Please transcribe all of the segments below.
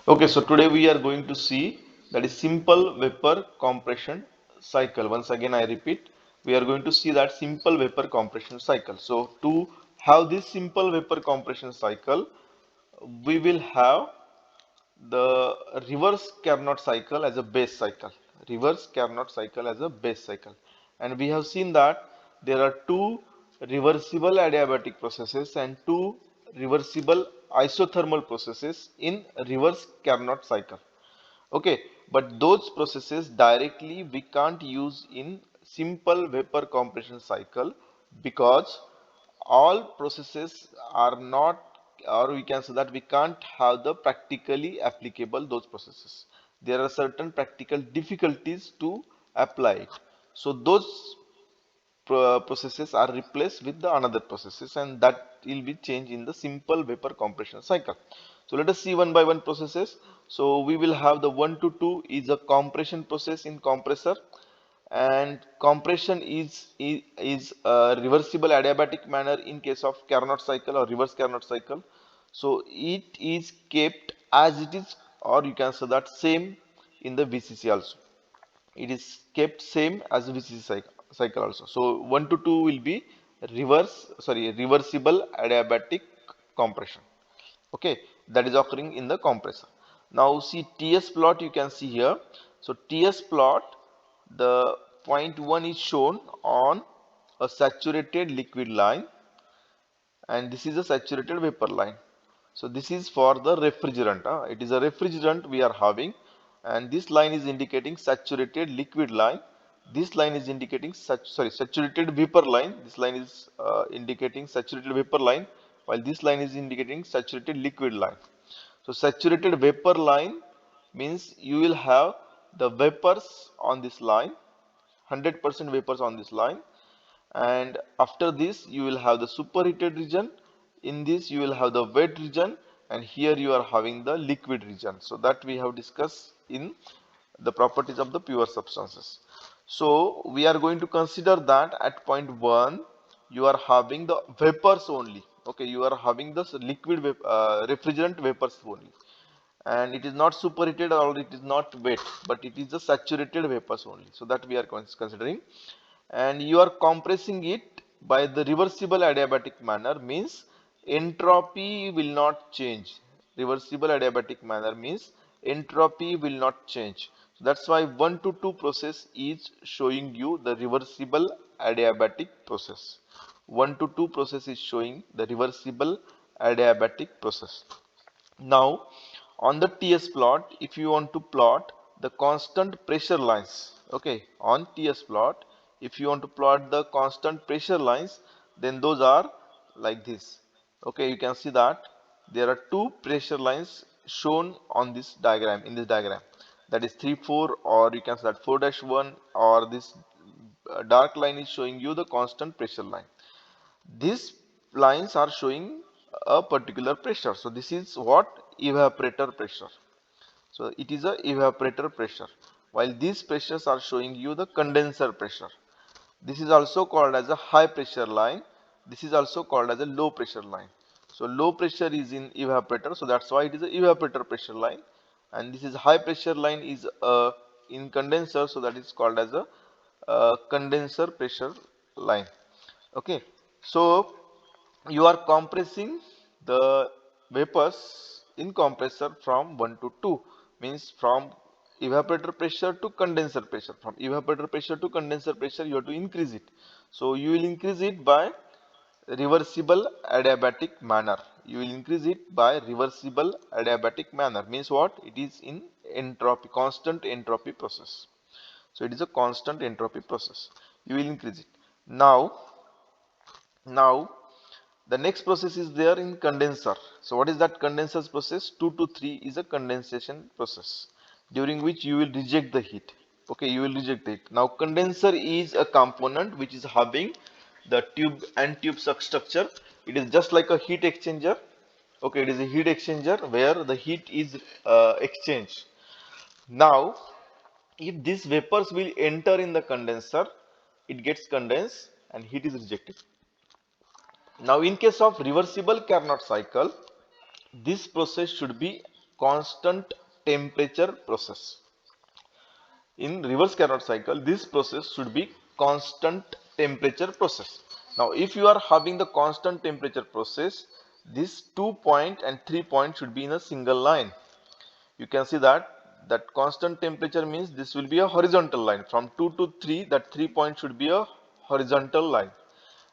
Okay, so today we are going to see that is simple vapor compression cycle. Once again, I repeat, we are going to see that simple vapor compression cycle. So to have this simple vapor compression cycle, we will have the reverse Carnot cycle as a base cycle. Reverse Carnot cycle as a base cycle. And we have seen that there are two reversible adiabatic processes and two reversible isothermal processes in reverse Carnot cycle. Okay, but those processes directly we can't use in simple vapor compression cycle because all processes are not, or we can say that we can't have the practically applicable those processes. There are certain practical difficulties to apply it. So those processes are replaced with the another processes, and that will be changed in the simple vapor compression cycle. So let us see one by one processes. So we will have the 1 to 2 is a compression process in compressor, and compression is a reversible adiabatic manner in case of Carnot cycle or reverse Carnot cycle. So it is kept as it is, or you can say that same in the VCC also. It is kept same as the VCC cycle also. So 1 to 2 will be reversible adiabatic compression. Okay, that is occurring in the compressor. Now see TS plot, you can see here. So TS plot, the point 1 is shown on a saturated liquid line, and this is a saturated vapor line. So this is for the refrigerant. It is a refrigerant we are having, and this line is indicating saturated liquid line. This line is indicating saturated vapor line. This line is indicating saturated vapor line, while this line is indicating saturated liquid line. So saturated vapor line means you will have the vapors on this line, 100% vapors on this line, and after this you will have the superheated region. In this you will have the wet region, and here you are having the liquid region. So that we have discussed in the properties of the pure substances. So we are going to consider that at point 1 you are having the vapors only. Okay, you are having the refrigerant vapors only, and it is not superheated or it is not wet, but it is the saturated vapors only. So that we are considering, and you are compressing it by the reversible adiabatic manner, means entropy will not change. Reversible adiabatic manner means entropy will not change. So that's why 1 to 2 process is showing you the reversible adiabatic process. 1 to 2 process is showing the reversible adiabatic process. Now, on the TS plot, if you want to plot the constant pressure lines, okay, on TS plot, if you want to plot the constant pressure lines, then those are like this. Okay, you can see that there are two pressure lines shown on this diagram, in this diagram. That is 3, 4, or you can say that 4-1, or this dark line is showing you the constant pressure line. These lines are showing a particular pressure. So this is what? Evaporator pressure. So it is a evaporator pressure, while these pressures are showing you the condenser pressure. This is also called as a high pressure line. This is also called as a low pressure line. So low pressure is in evaporator, so that's why it is a evaporator pressure line, and this is high pressure line is in condenser, so that is called as a condenser pressure line. Okay, so you are compressing the vapors in compressor from 1 to 2, means from evaporator pressure to condenser pressure. From evaporator pressure to condenser pressure you have to increase it. So you will increase it by reversible adiabatic manner. You will increase it by reversible adiabatic manner, means what? It is in entropy, constant entropy process. So it is a constant entropy process. You will increase it. Now the next process is there in condenser. So what is that condenser process? 2 to 3 is a condensation process, during which you will reject the heat. Okay, you will reject it. Now condenser is a component which is having the tube and tube substructure. It is just like a heat exchanger. Okay, it is a heat exchanger where the heat is exchanged. Now if these vapors will enter in the condenser, it gets condensed and heat is rejected. Now in case of reversible Carnot cycle, this process should be constant temperature process. In reverse Carnot cycle, this process should be constant temperature process. Now, if you are having the constant temperature process, this 2 point and 3 point should be in a single line. You can see that constant temperature means this will be a horizontal line. From 2 to 3, that 3 point should be a horizontal line.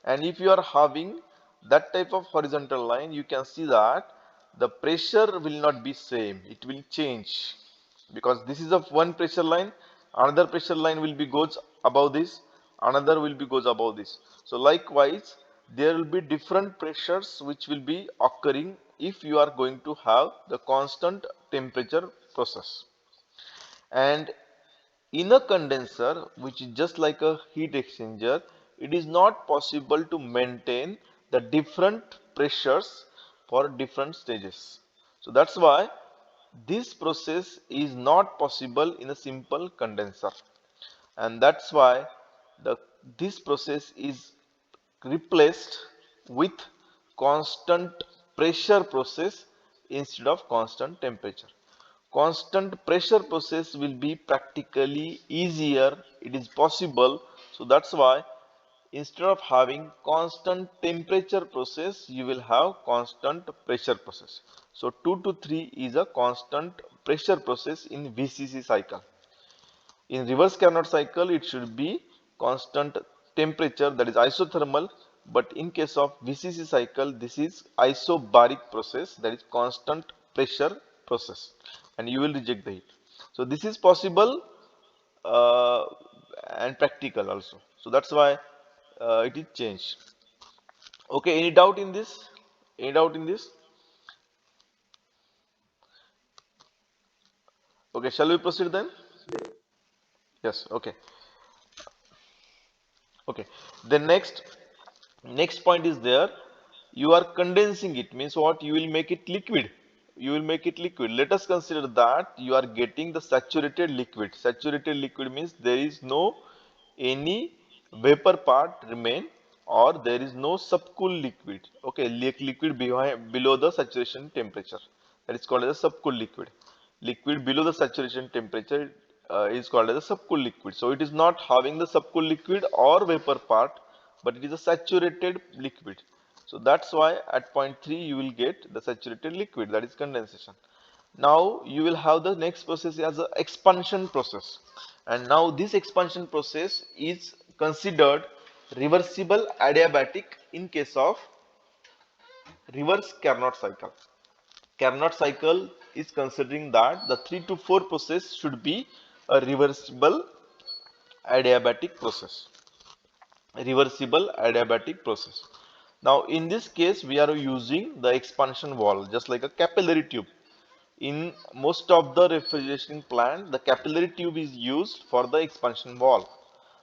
And if you are having that type of horizontal line, you can see that the pressure will not be same, it will change, because this is a one pressure line, another pressure line will be goes above this, another will be goes above this. So likewise, there will be different pressures which will be occurring if you are going to have the constant temperature process. And in a condenser, which is just like a heat exchanger, it is not possible to maintain the different pressures for different stages. So that's why this process is not possible in a simple condenser, and that's why this process is replaced with constant pressure process instead of constant temperature. Constant pressure process will be practically easier, it is possible. So that's why instead of having constant temperature process, you will have constant pressure process. So 2 to 3 is a constant pressure process in VCC cycle. In reverse Carnot cycle, it should be constant temperature, that is isothermal, but in case of VCC cycle, this is isobaric process, that is constant pressure process, and you will reject the heat. So this is possible uh, and practical also. So that's why it is changed. Okay, any doubt in this? Any doubt in this? Okay, shall we proceed then? Yes, okay. Okay. The next point is there. You are condensing it, means what? You will make it liquid. You will make it liquid. Let us consider that you are getting the saturated liquid. Saturated liquid means there is no any vapor part remain, or there is no subcooled liquid. Okay, liquid below the saturation temperature. That is called as a subcooled liquid. Liquid below the saturation temperature is called as a subcooled liquid. So it is not having the subcooled liquid or vapor part, but it is a saturated liquid. So that's why at point 3 you will get the saturated liquid, that is condensation. Now you will have the next process as an expansion process, and now this expansion process is considered reversible adiabatic in case of reverse Carnot cycle. Carnot cycle is considering that the 3 to 4 process should be a reversible adiabatic process. Reversible adiabatic process. Now in this case we are using the expansion valve just like a capillary tube. In most of the refrigeration plant, the capillary tube is used for the expansion valve.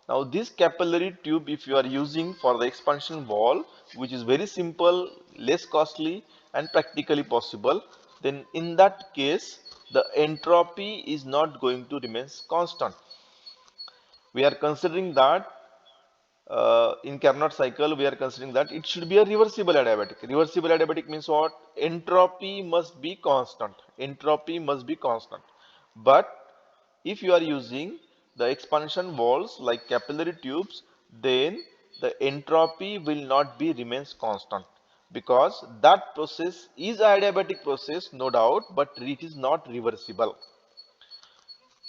Now this capillary tube, if you are using for the expansion valve, which is very simple, less costly and practically possible, then in that case the entropy is not going to remain constant. We are considering that in Carnot cycle, we are considering that it should be a reversible adiabatic. Reversible adiabatic means what? Entropy must be constant. Entropy must be constant. But if you are using the expansion valves like capillary tubes, then the entropy will not be remains constant, because that process is adiabatic process, no doubt, but it is not reversible.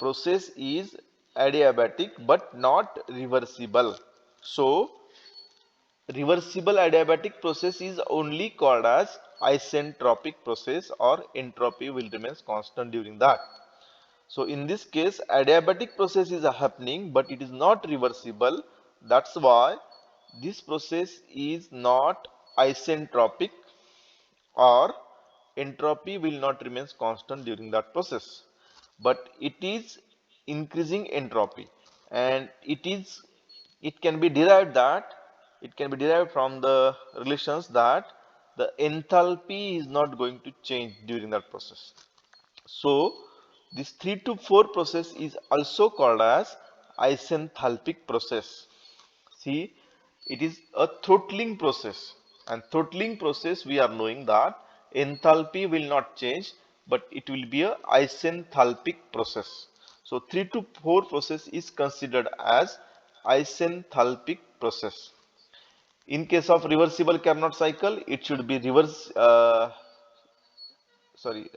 Process is adiabatic but not reversible. So reversible adiabatic process is only called as isentropic process, or entropy will remain constant during that. So in this case adiabatic process is happening but it is not reversible. That's why this process is not isentropic, or entropy will not remain constant during that process, but it is increasing entropy, and it can be derived that it can be derived from the relations that the enthalpy is not going to change during that process. So this 3 to 4 process is also called as isenthalpic process. See, it is a throttling process, and throttling process we are knowing that enthalpy will not change, but it will be a isenthalpic process. So 3 to 4 process is considered as isenthalpic process. In case of reversible Carnot cycle, it should be sorry,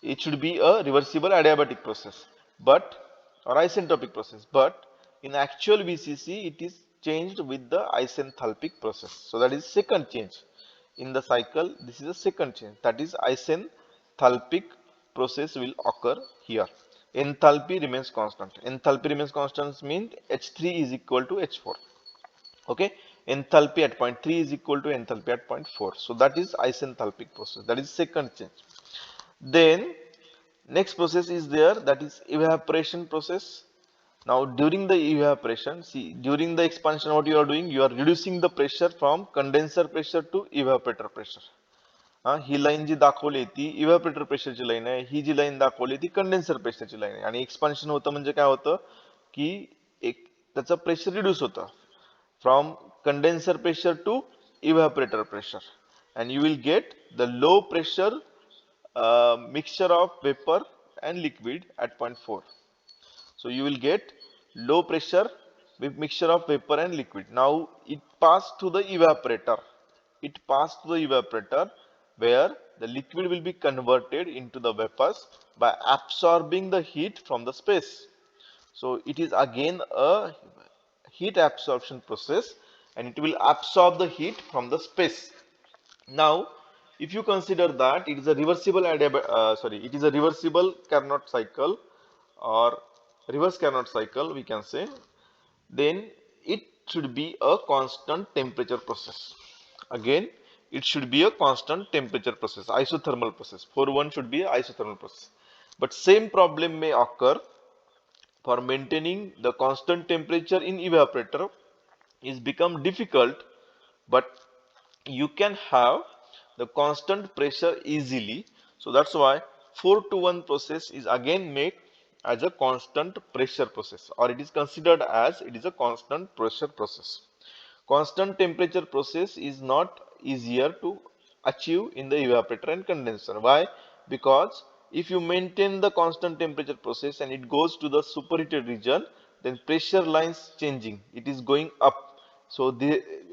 it should be a reversible adiabatic process, but or isentropic process. But in actual VCC, it is changed with the isenthalpic process. So that is second change in the cycle. This is a second change. That is isenthalpic process will occur here. Enthalpy remains constant. Enthalpy remains constant means H3 is equal to H4. Okay, enthalpy at point 3 is equal to enthalpy at point 4. So that is isenthalpic process. That is second change. Then next process is there, that is evaporation process. Now during the evaporation, see, during the expansion what you are doing, you are reducing the pressure from condenser pressure to evaporator pressure. ही line जी दाखवली ती इव्हॅपोरेटर प्रेशरची line आहे, ही जी line दाखवली ती condenser प्रेशरची line आहे. आणि expansion होतं म्हणजे काय होतं की एक त्याचं प्रेशर रिड्यूस होतं from condenser pressure to evaporator pressure, and you will get the low pressure mixture of vapor and liquid at point 4. So you will get low pressure with mixture of vapor and liquid. Now it passed to the evaporator. It passed to the evaporator where the liquid will be converted into the vapors by absorbing the heat from the space. So it is again a heat absorption process, and it will absorb the heat from the space. Now if you consider that it is a reversible it is a reversible Carnot cycle or reverse Carnot cycle, we can say, then it should be a constant temperature process. Again, it should be a constant temperature process, isothermal process. 4-1 should be a isothermal process. But same problem may occur for maintaining the constant temperature in evaporator is become difficult, but you can have the constant pressure easily. So that's why 4-1 process is again made as a constant pressure process, or it is considered as it is a constant pressure process. Constant temperature process is not easier to achieve in the evaporator and condenser. Why? Because if you maintain the constant temperature process and it goes to the superheated region, then pressure lines changing, it is going up. So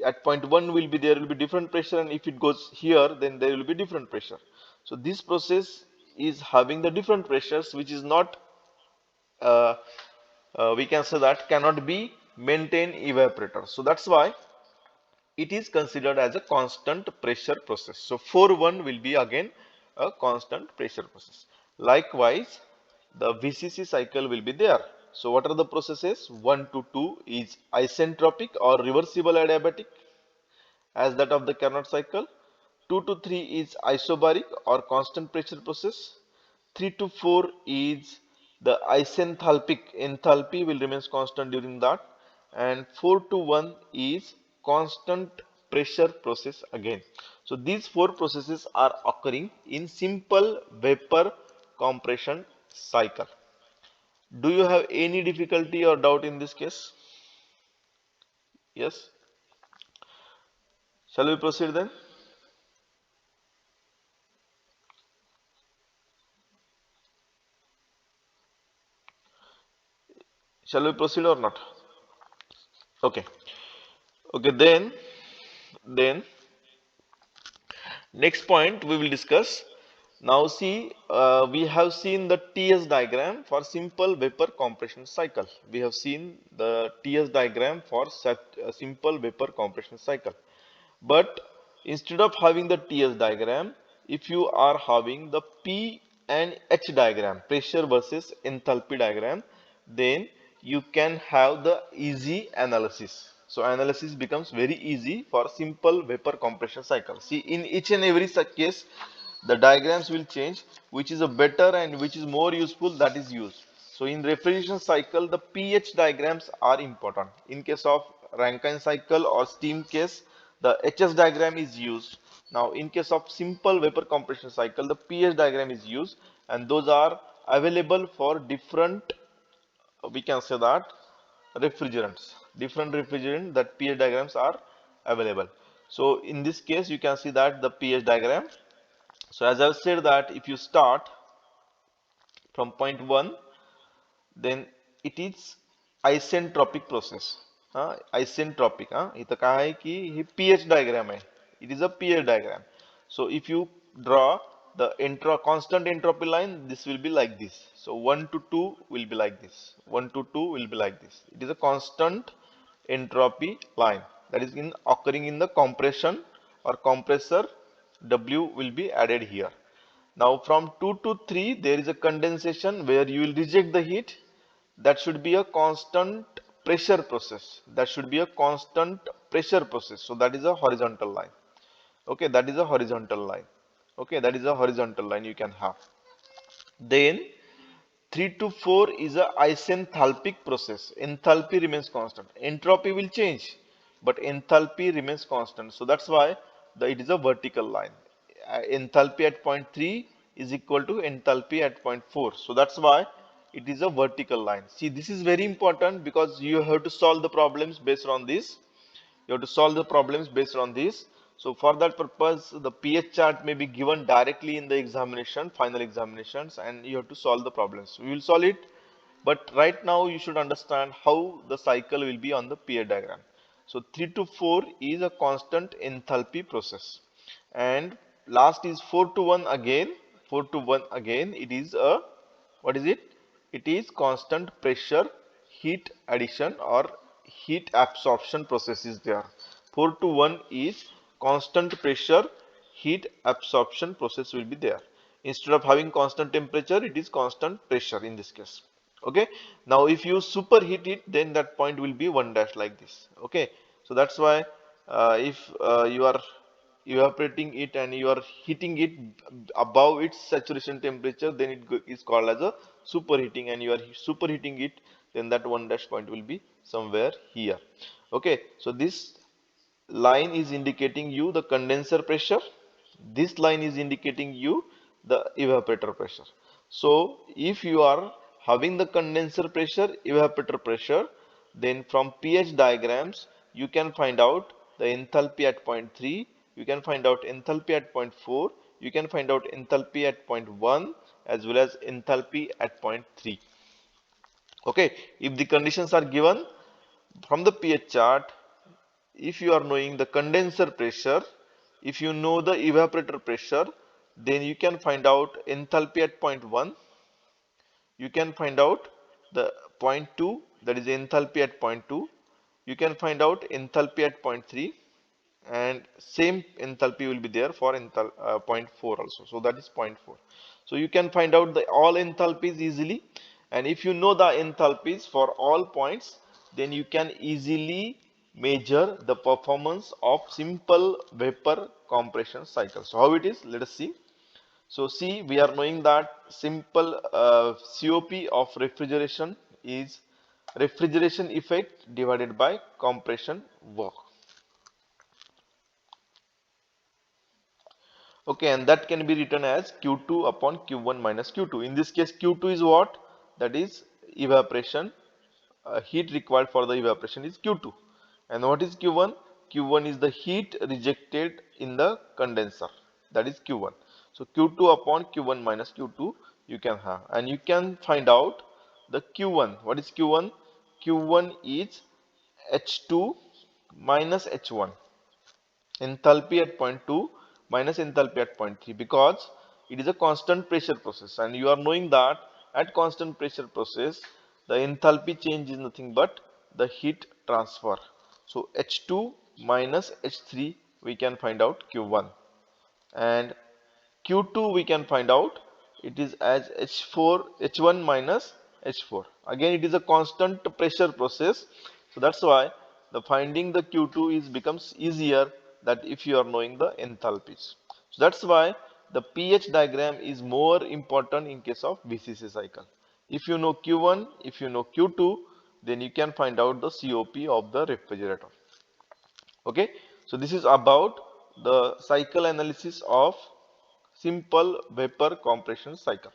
at point 1 will be, there will be different pressure, and if it goes here, then there will be different pressure. So this process is having the different pressures, which is not uh, we can say that cannot be maintained evaporator. So that's why it is considered as a constant pressure process. So 4-1 will be again a constant pressure process. Likewise, the VCC cycle will be there. So what are the processes? 1 to 2 is isentropic or reversible adiabatic as that of the Carnot cycle. 2 to 3 is isobaric or constant pressure process. 3 to 4 is the isenthalpic, enthalpy will remain constant during that, and 4 to 1 is constant pressure process again. So these four processes are occurring in simple vapor compression cycle. Do you have any difficulty or doubt in this case? Yes? Shall we proceed then? Shall we proceed or not? Okay. Okay, then next point we will discuss. Now see, we have seen the TS diagram for simple vapor compression cycle. We have seen the TS diagram for such a simple vapor compression cycle. But instead of having the TS diagram, if you are having the P and H diagram, pressure versus enthalpy diagram, then you can have the easy analysis. So analysis becomes very easy for simple vapor compression cycle. See, in each and every such case, the diagrams will change, which is a better and which is more useful, that is used. So in refrigeration cycle, the pH diagrams are important. In case of Rankine cycle or steam case, the HS diagram is used. Now in case of simple vapor compression cycle, the pH diagram is used, and those are available for different, we can say that, refrigerants. Different refrigerant, that pH diagrams are available. So in this case, you can see that the pH diagram So as I've said that if you start from point 1, then it is isentropic process. Isentropic. इथं काय आहे की हे pH diagram आहे. It is a pH diagram. So if you draw the constant entropy line, this will be like this. So 1 to 2 will be like this. 1 to 2 will be like this. It is a constant entropy line that is occurring in the compression or compressor. W will be added here. Now from 2 to 3 there is a condensation where you will reject the heat. That should be a constant pressure process. That should be a constant pressure process. So that is a horizontal line. Okay, that is a horizontal line. Okay, that is a horizontal line you can have. Then 3 to 4 is a isenthalpic process. Enthalpy remains constant. Entropy will change, but enthalpy remains constant. So that's why it is a vertical line. Enthalpy at point 3 is equal to enthalpy at point 4. So that's why it is a vertical line. See, this is very important because you have to solve the problems based on this. You have to solve the problems based on this. So for that purpose, the pH chart may be given directly in the examination, final examinations, and you have to solve the problems. We will solve it, but right now you should understand how the cycle will be on the pH diagram. So 3 to 4 is a constant enthalpy process, and last is 4 to 1 again. 4 to 1 again, it is a, what is it? It is constant pressure heat addition or heat absorption process is there. 4 to 1 is constant pressure heat absorption process will be there. Instead of having constant temperature, it is constant pressure in this case. Okay. Now if you superheat it, then that point will be 1 dash like this. Okay. So that's why if you are evaporating it and you are heating it above its saturation temperature, then it is called as a superheating, and you are superheating it, then that 1 dash point will be somewhere here. Okay, so this line is indicating you the condenser pressure, this line is indicating you the evaporator pressure. So if you are having the condenser pressure, evaporator pressure, then from pH diagrams you can find out the enthalpy at point 3, you can find out enthalpy at point 4, you can find out enthalpy at point 1 as well as enthalpy at point 3. Okay, if the conditions are given from the pH chart, if you are knowing the condenser pressure, if you know the evaporator pressure, then you can find out enthalpy at point 1, you can find out the point 2, that is enthalpy at point 2, you can find out enthalpy at point 3, and same enthalpy will be there for point 4 also. So that is point 4. So you can find out the all enthalpies easily, and if you know the enthalpies for all points, then you can easily measure the performance of simple vapor compression cycle. So how it is, let us see. So see, we are knowing that simple COP of refrigeration is refrigeration effect divided by compression work. Okay, and that can be written as Q2 upon Q1 minus Q2. In this case, Q2 is what? That is evaporation. Heat required for the evaporation is Q2. And what is Q1? Q1 is the heat rejected in the condenser. That is Q1. So Q2 upon Q1 minus Q2 you can have. And you can find out the Q1. What is Q1? Q1 is H2 minus H1. Enthalpy at point 2 minus enthalpy at point 3, because it is a constant pressure process, and you are knowing that at constant pressure process the enthalpy change is nothing but the heat transfer. So H2 minus H3 we can find out Q1, and Q2 we can find out it is as H1 minus H4. Again it is a constant pressure process, so that's why the finding the Q2 is becomes easier that if you are knowing the enthalpies. So that's why the pH diagram is more important in case of VCC cycle. If you know Q1, if you know Q2, then you can find out the COP of the refrigerator. Okay, so this is about the cycle analysis of simple vapor compression cycle.